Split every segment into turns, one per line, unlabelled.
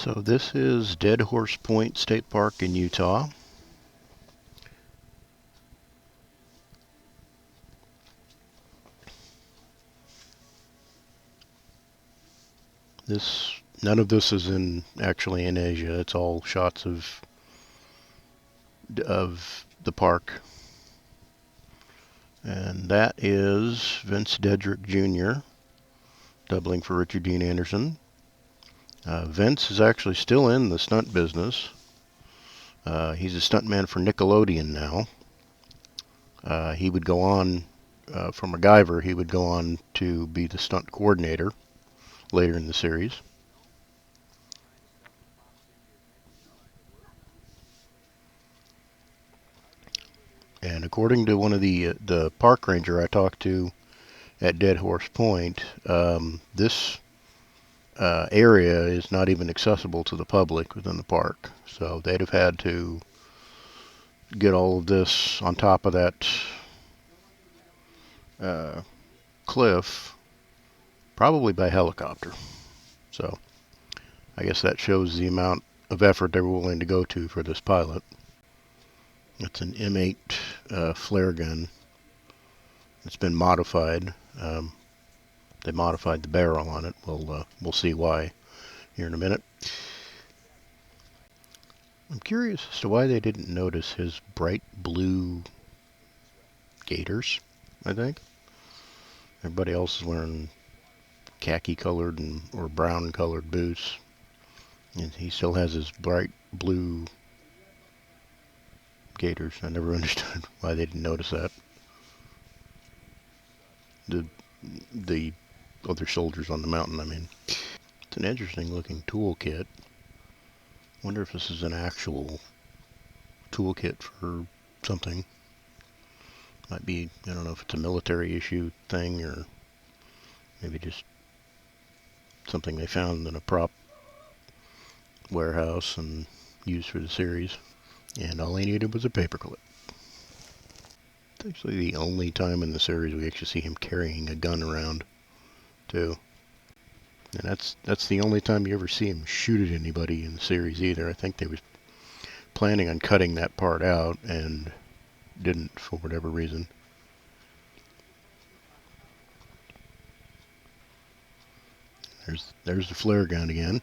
So this is Dead Horse Point State Park in Utah. None of this is actually in Asia. It's all shots of the park. And that is Vince Dedrick Jr., doubling for Richard Dean Anderson. Vince is actually still in the stunt business. He's a stuntman for Nickelodeon now. He would go on, for MacGyver, he would go on to be the stunt coordinator later in the series. And according to one of the park ranger I talked to at Dead Horse Point, this area is not even accessible to the public within the park. So they'd have had to get all of this on top of that cliff, probably by helicopter. So I guess that shows the amount of effort they were willing to go to for this pilot. It's an M8 flare gun. It's been modified. They modified the barrel on it. We'll see why here in a minute. I'm curious as to why they didn't notice his bright blue gaiters, I think. Everybody else is wearing khaki colored or brown colored boots. And he still has his bright blue gaiters. I never understood why they didn't notice that. The other soldiers on the mountain, I mean. It's an interesting looking toolkit. Wonder if this is an actual toolkit for something. Might be, I don't know if it's a military issue thing or maybe just something they found in a prop warehouse and used for the series. And all they needed was a paperclip. It's actually the only time in the series we actually see him carrying a gun around, too. And that's the only time you ever see him shoot at anybody in the series either. I think they were planning on cutting that part out and didn't for whatever reason. There's the flare gun again.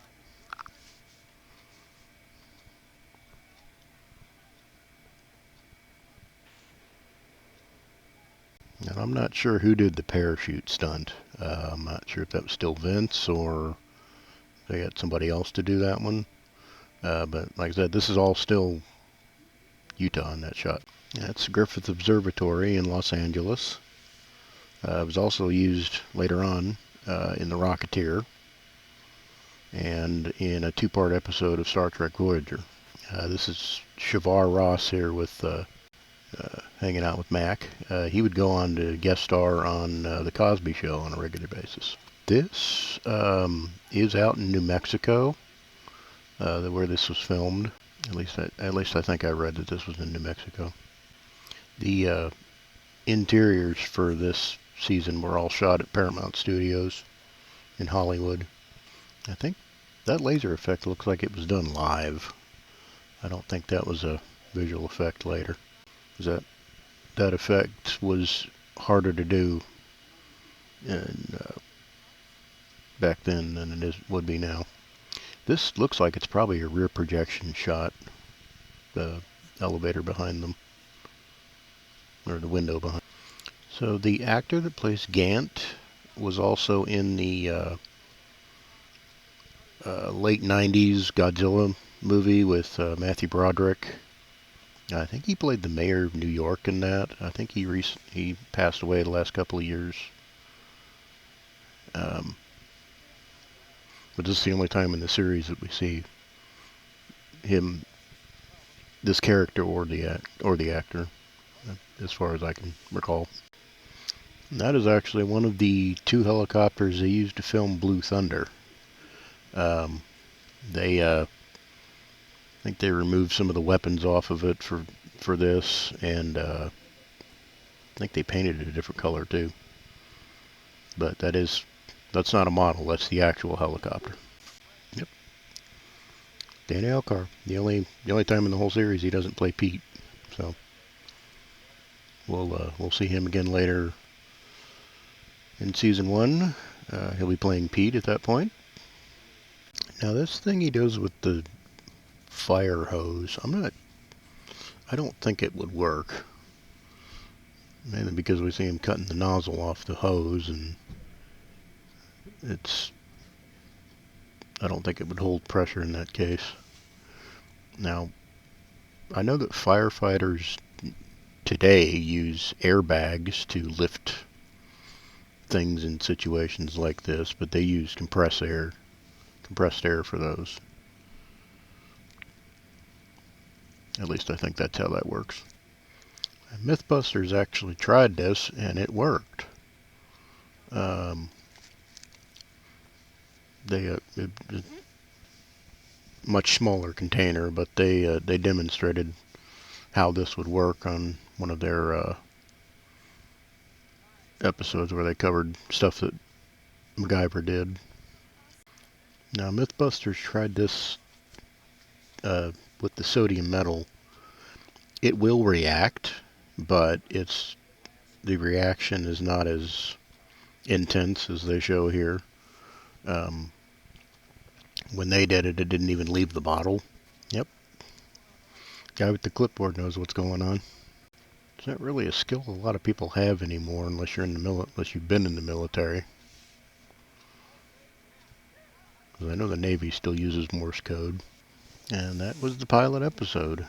And I'm not sure who did the parachute stunt. I'm not sure if that was still Vince or they got somebody else to do that one. But like I said, this is all still Utah in that shot. That's Griffith Observatory in Los Angeles. It was also used later on in The Rocketeer and in a two-part episode of Star Trek Voyager. This is Shavar Ross here with hanging out with Mac. He would go on to guest star on The Cosby Show on a regular basis. This is out in New Mexico, where this was filmed. At least I think I read that this was in New Mexico. The interiors for this season were all shot at Paramount Studios in Hollywood. I think that laser effect looks like it was done live. I don't think that was a visual effect later. That effect was harder to do back then than it would be now. This looks like it's probably a rear projection shot. The elevator behind them, or the window behind. So the actor that plays Gant was also in the late 90s Godzilla movie with Matthew Broderick. I think he played the mayor of New York in that. I think he passed away the last couple of years. But this is the only time in the series that we see him, this character or the actor, as far as I can recall. And that is actually one of the two helicopters they used to film Blue Thunder. I think they removed some of the weapons off of it for this, and I think they painted it a different color too. But that's not a model, that's the actual helicopter. Yep. Danny Elcar. The only time in the whole series he doesn't play Pete. So we'll see him again later in season 1. He'll be playing Pete at that point. Now this thing he does with the fire hose, I don't think it would work. Mainly because we see him cutting the nozzle off the hose, and I don't think it would hold pressure in that case. Now, I know that firefighters today use airbags to lift things in situations like this, but they use compressed air for those. At least I think that's how that works. Mythbusters actually tried this, and it worked. They much smaller container, but they demonstrated how this would work on one of their episodes where they covered stuff that MacGyver did. Now Mythbusters tried this with the sodium metal. It will react, but the reaction is not as intense as they show here. When they did it, it didn't even leave the bottle. Yep. Guy with the clipboard knows what's going on. It's not really a skill a lot of people have anymore unless unless you've been in the military. Because I know the Navy still uses Morse code. And that was the pilot episode.